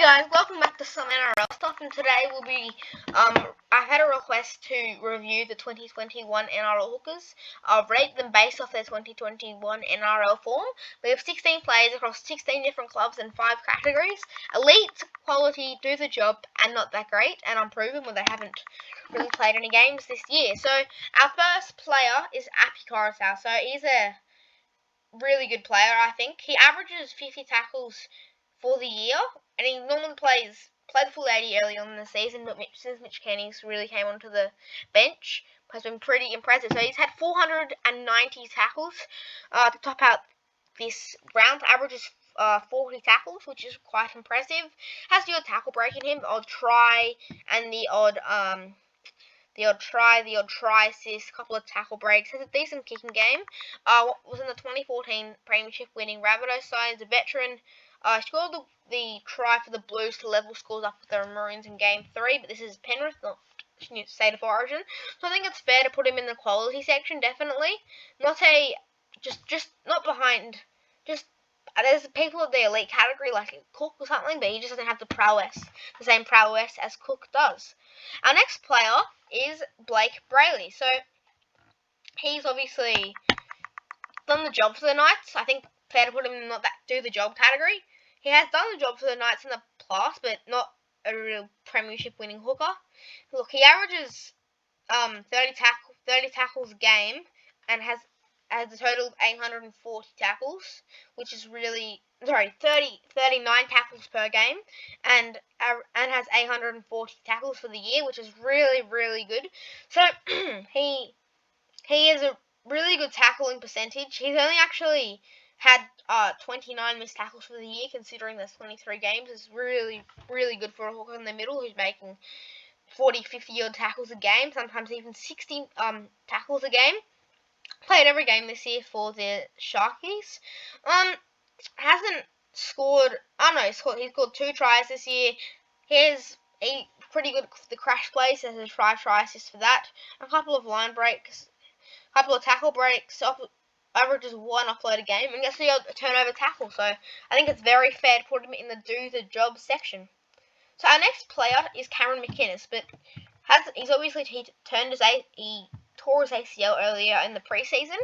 guys, welcome back to some NRL stuff, and today we'll be, I've had a request to review the 2021 NRL hookers. I'll rate them based off their 2021 NRL form. We have 16 players across 16 different clubs and 5 categories. Elite, quality, do the job, and not that great, and unproven when they haven't really played any games this year. So, our first player is Api Coruscant. So, he's a really good player, I think. He averages 50 tackles for the year, and he normally played full 80 early on in the season, but since Mitch Kenny's really came onto the bench, has been pretty impressive. So he's had 490 tackles to top out this round. Averages 40 tackles, which is quite impressive. Has the odd tackle break in him, the odd try, and the odd try assist, couple of tackle breaks. Has a decent kicking game. Was in the 2014 Premiership winning Rabbitohs side. He's a veteran. Scored the try for the Blues to level scores up with the Maroons in Game 3, but this is Penrith, not State of Origin. So I think it's fair to put him in the quality section, definitely. Not a, just not behind, just, there's people of the elite category like Cook or something, but he just doesn't have the same prowess as Cook does. Our next player is Blake Brayley. So he's obviously done the job for the Knights. I think fair to put him in not that do the job category. He has done the job for the Knights in the past, but not a real Premiership winning hooker. Look, he averages 30 tackles a game and has a total of 840 tackles, which is really 39 tackles per game, and has 840 tackles for the year, which is really good. So he is a really good tackling percentage. He's only actually had 29 missed tackles for the year, considering there's 23 games. It's really good for a hooker in the middle who's making 40, 50 odd tackles a game, sometimes even 60 tackles a game. Played every game this year for the Sharkies. Hasn't scored. He's scored 2 tries this year. He's pretty good for the crash plays. There's a try assist for that. A couple of line breaks, a couple of tackle breaks. Averages 1 offload a game, and gets the odd turnover tackle. So I think it's very fair to put him in the do the job section. So our next player is Cameron McInnes, but he's obviously he tore his ACL earlier in the preseason.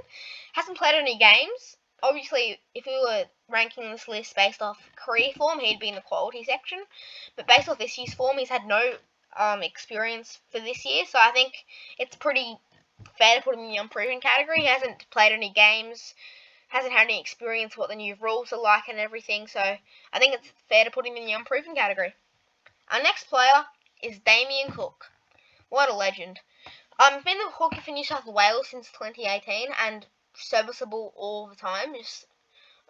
Hasn't played any games. Obviously, if we were ranking this list based off career form, he'd be in the quality section. But based off this year's form, he's had no experience for this year. So I think it's pretty fair to put him in the unproven category. He hasn't played any games, hasn't had any experience what the new rules are like and everything. So I think it's fair to put him in the unproven category. Our next player is Damien Cook. What a legend. Been the hooker for New South Wales since 2018 and serviceable all the time. Just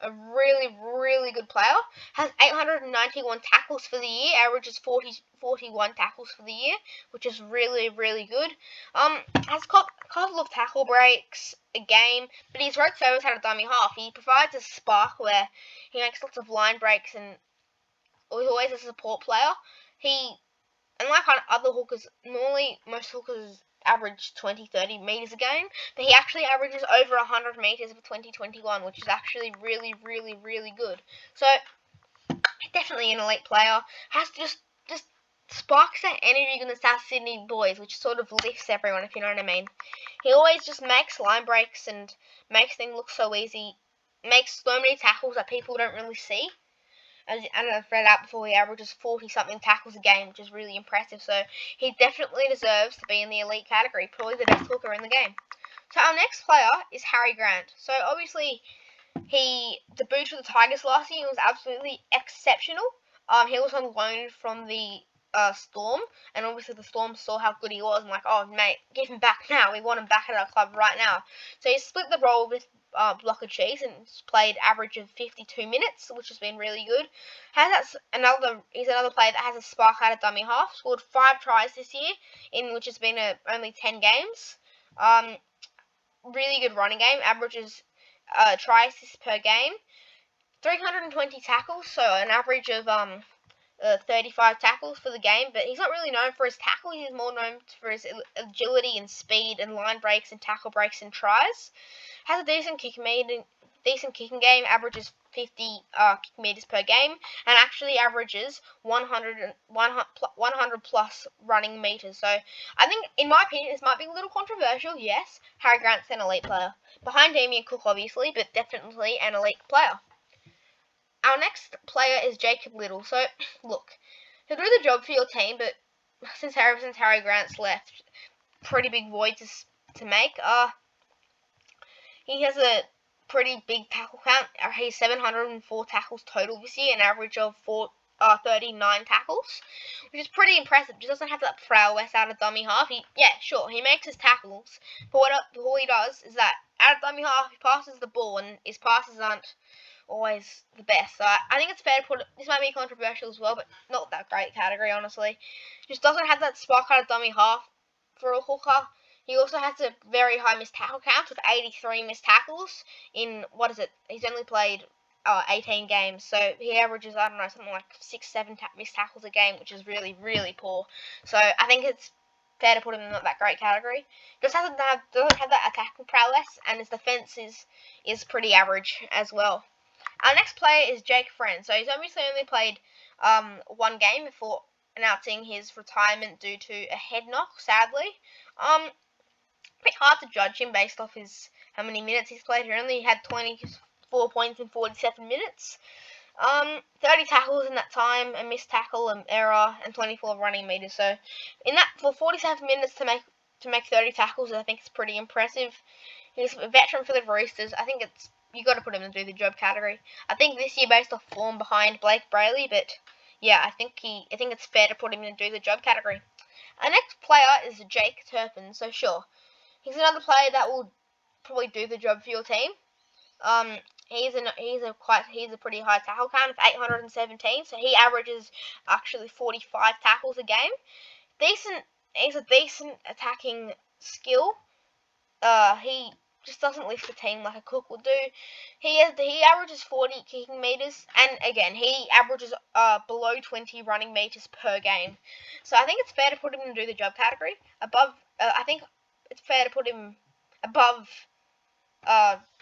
a really good player. Has 891 tackles for the year. Averages 41 tackles for the year, which is really good. Has a couple of tackle breaks a game, but his road service had a dummy half. He provides a spark where he makes lots of line breaks and he's always a support player. Unlike other hookers, normally most hookers average 20-30 meters a game, but he actually averages over 100 meters for 2021, which is actually really good. So definitely an elite player. Has just sparks that energy in the South Sydney boys, which sort of lifts everyone, if you know what I mean. He always just makes line breaks and makes things look so easy. Makes so many tackles that people don't really see. And I've read out before, he averages 40-something tackles a game, which is really impressive. So he definitely deserves to be in the elite category, probably the best hooker in the game. So our next player is Harry Grant. So obviously he debuted for the Tigers last year. He was absolutely exceptional. He was on loan from the Storm, and obviously the Storm saw how good he was and like, oh mate, give him back now. We want him back at our club right now. So he split the role with Block of Cheese and played average of 52 minutes, which has been really good. He's another player that has a spark out of dummy half. Scored 5 tries this year, in which has been only 10 games. Really good running game. Averages try assists per game. 320 tackles, so an average of 35 tackles for the game, but he's not really known for his tackles. He's more known for his agility and speed and line breaks and tackle breaks and tries. Has a decent kicking game, averages kick meters per game, and actually averages 100 plus running meters. So I think, in my opinion, this might be a little controversial. Yes, Harry Grant's an elite player, behind Damien Cook obviously, but definitely an elite player. Our next player is Jacob Little. So look, he'll do the job for your team, but since Harry Grant's left, pretty big void to make. He has a pretty big tackle count. He's 704 tackles total this year, an average of 39 tackles, which is pretty impressive. Just doesn't have that prowess out of dummy half. He makes his tackles, but what he does is that out of dummy half, he passes the ball, and his passes aren't always the best. So I think it's fair to put it, this might be controversial as well, but not that great category, honestly. Just doesn't have that spark out of dummy half for a hooker. He also has a very high missed tackle count with 83 missed tackles in, he's only played 18 games, so he averages, I don't know, something like 6-7 missed tackles a game, which is really, really poor. So I think it's fair to put him in not that great category. Doesn't have that attacking prowess, and his defense is pretty average as well. Our next player is Jake Friend. So he's obviously only played one game before announcing his retirement due to a head knock, sadly. A bit hard to judge him based off how many minutes he's played. He only had 24 points in 47 minutes. 30 tackles in that time, a missed tackle, an error, and 24 running meters. So for 47 minutes to make 30 tackles, I think it's pretty impressive. He's a veteran for the Roosters. I think you got to put him in the do the job category. I think this year based off form behind Blake Brayley, but yeah, I think it's fair to put him in the do the job category. Our next player is Jake Turpin. So sure, he's another player that will probably do the job for your team. He's a pretty high tackle count of 817, so he averages actually 45 tackles a game. He's a decent attacking skill. He just doesn't lift the team like a Cook would do. He averages 40 kicking meters, and again, he averages below 20 running meters per game. So I think it's fair to put him in the do the job category. I think it's fair to put him above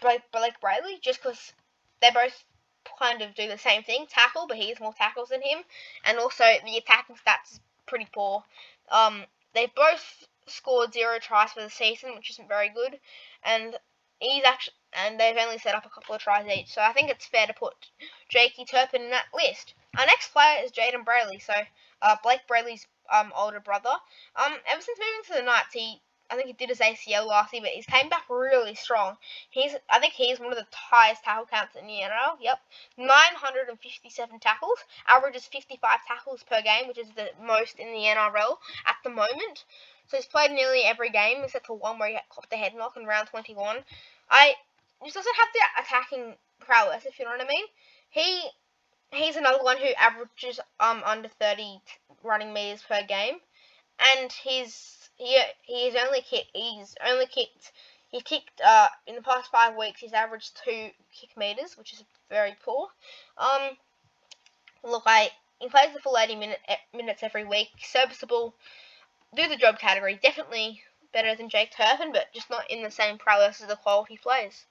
Blake Brayley, just because they both kind of do the same thing, tackle, but he has more tackles than him, and also the attacking stats is pretty poor. They've both scored 0 tries for the season, which isn't very good, and they've only set up a couple of tries each, so I think it's fair to put Jakey Turpin in that list. Our next player is Jaden Brayley, so Blake Brayley's older brother. Ever since moving to the Knights, I think he did his ACL last year, but he's came back really strong. I think he's one of the highest tackle counts in the NRL. Yep, 957 tackles, averages 55 tackles per game, which is the most in the NRL at the moment. So he's played nearly every game except for one where he copped the head knock in round 21. He just doesn't have the attacking prowess, if you know what I mean. He's another one who averages under 30 running meters per game, and he's kicked in the past 5 weeks. He's averaged 2 kick meters, which is very poor. He plays the full 80 minutes every week. Serviceable, do the job category. Definitely better than Jake Turpin, but just not in the same prowess as the quality plays.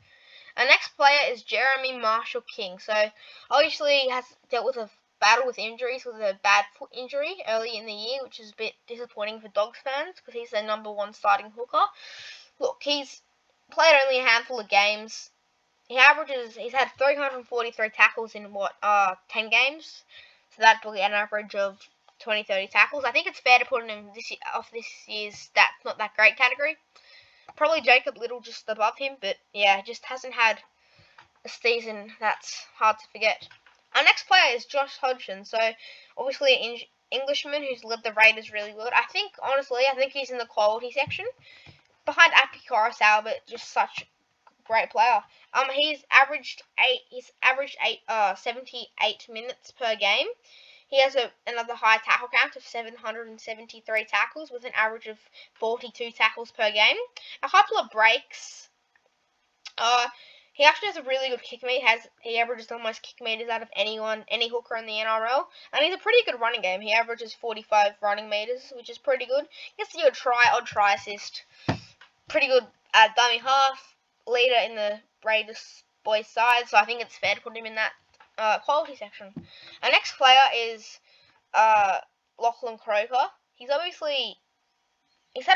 Our next player is Jeremy Marshall-King. So obviously he has dealt with a battle with injuries, with a bad foot injury early in the year, which is a bit disappointing for Dogs fans because he's their number 1 starting hooker. Look, he's played only a handful of games. He's had 343 tackles in 10 games, so that'd be an average of 20-30 tackles. I think it's fair to put him in this year's stats not that great category. Probably Jacob Little just above him, but yeah, just hasn't had a season that's hard to forget. Our next player is Josh Hodgson. So obviously an Englishman who's led the Raiders really good. I think he's in the quality section behind Api Korosawa, but just such a great player. He's averaged 78 minutes per game. He has another high tackle count of 773 tackles with an average of 42 tackles per game. A couple of breaks. He actually has a really good kick meter. He averages the most kick meters out of any hooker in the NRL, and he's a pretty good running game. He averages 45 running meters, which is pretty good. He gets you odd try assist. Pretty good dummy half, leader in the Raiders boys' side, so I think it's fair to put him in that quality section. Our next player is Lachlan Croker. He's had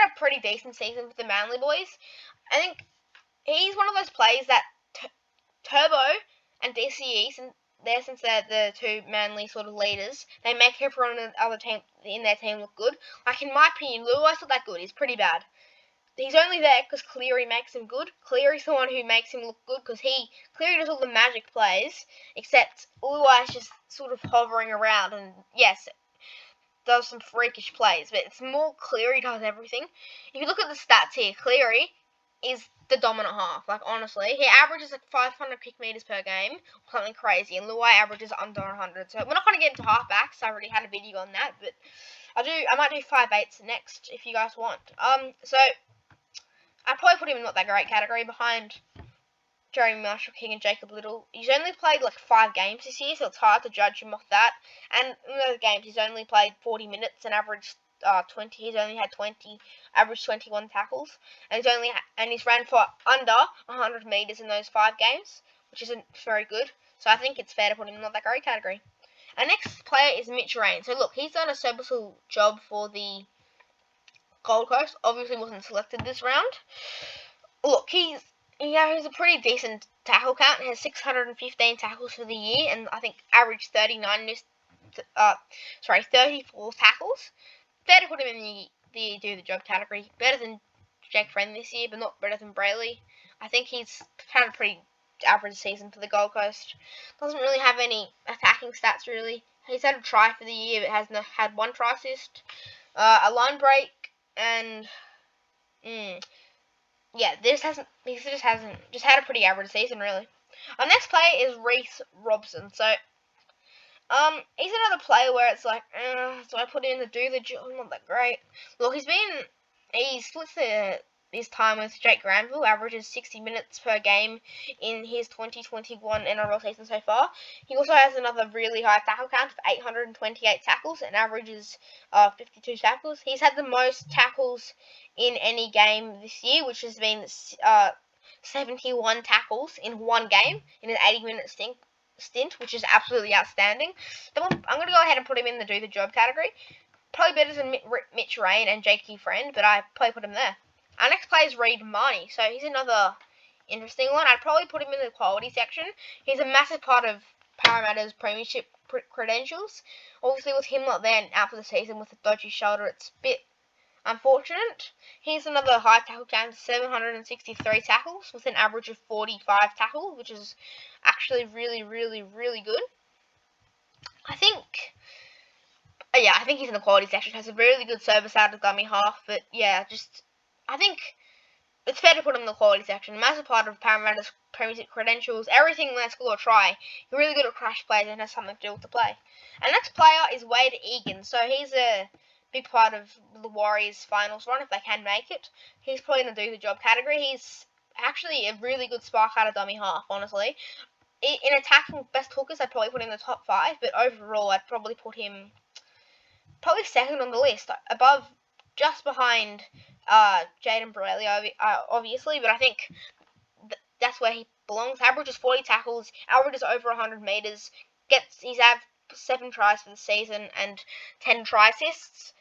a pretty decent season with the Manly boys. I think he's one of those players that Turbo and DCE, since they're the two Manly sort of leaders, they make everyone in the other team in their team look good. Like, in my opinion, Luai's not that good. He's pretty bad. He's only there because Cleary makes him good. Cleary's the one who makes him look good because Cleary does all the magic plays, except Luai's just sort of hovering around and, yes, does some freakish plays, but it's more Cleary does everything. If you look at the stats here, Cleary is the dominant half. Like, honestly, he averages like 500 kick meters per game, something crazy, and Luai averages under 100. So we're not going to get into halfbacks. I already had a video on that, but I might do 5/8 next if you guys want. So I'd probably put him in not that great category behind Jeremy Marshall King and Jacob Little. He's only played like 5 games this year, so it's hard to judge him off that. And in those games, he's only played 40 minutes and averaged 20. He's only had 20, averaged 21 tackles, and he's ran for under 100 meters in those 5 games, which isn't very good. So I think it's fair to put him in not that great category. Our next player is Mitch Rain. So look, he's done a serviceable job for the Gold Coast. Obviously, wasn't selected this round. Look, he's a pretty decent tackle count. He has 615 tackles for the year, and I think averaged 34 tackles. Fair to put him in the do the job category. Better than Jake Friend this year, but not better than Brayley. I think he's had a pretty average season for the Gold Coast. Doesn't really have any attacking stats, really. He's had a try for the year, but has had 1 try assist, a line break, and yeah, he just had a pretty average season, really. Our next player is Reece Robson. So, he's another player where it's like, so I put in the do the job, not that great. Look, he splits his time with Jake Granville, averages 60 minutes per game in his 2021 NRL season so far. He also has another really high tackle count of 828 tackles and averages 52 tackles. He's had the most tackles in any game this year, which has been 71 tackles in one game in an 80-minute stint, which is absolutely outstanding. So I'm going to go ahead and put him in the do the job category. Probably better than Mitch Rain and Jakey Friend, but I probably put him there. Our next player is Reid Marnie, so he's another interesting one. I'd probably put him in the quality section. He's a massive part of Parramatta's premiership credentials. Obviously, with him not there and out for the season with a dodgy shoulder, it's a bit unfortunate. He's another high tackle count, 763 tackles with an average of 45 tackles, which is actually really, really, really good. I think he's in the quality section. Has a really good service out of dummy half, but yeah, I think it's fair to put him in the quality section. A massive part of Parramatta's premiership credentials, everything they score or try. He's really good at crash plays and has something to do with the play. Our next player is Wade Egan. So he's a big part of the Warriors' finals run if they can make it. He's probably in the do the job category. He's actually a really good spark out of dummy half, honestly. In attacking best hookers, I'd probably put him in the top 5, but overall, I'd probably put him second on the list, just behind Jaden Brayley, obviously, but I think that's where he belongs. Averages 40 tackles, averages over 100 meters, he's had 7 tries for the season and 10 try assists.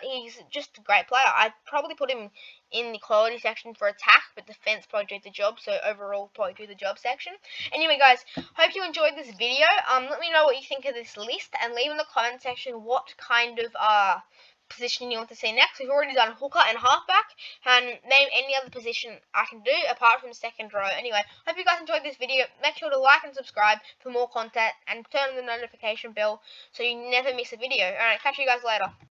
He's just a great player. I'd probably put him in the quality section for attack, but defense probably do the job, so overall probably do the job section. Anyway, guys, hope you enjoyed this video. Let me know what you think of this list, and leave in the comment section what kind of position you want to see next. We've already done hooker and halfback, and name any other position I can do apart from second row. Anyway, hope you guys enjoyed this video. Make sure to like and subscribe for more content, and turn on the notification bell so you never miss a video. Alright, catch you guys later.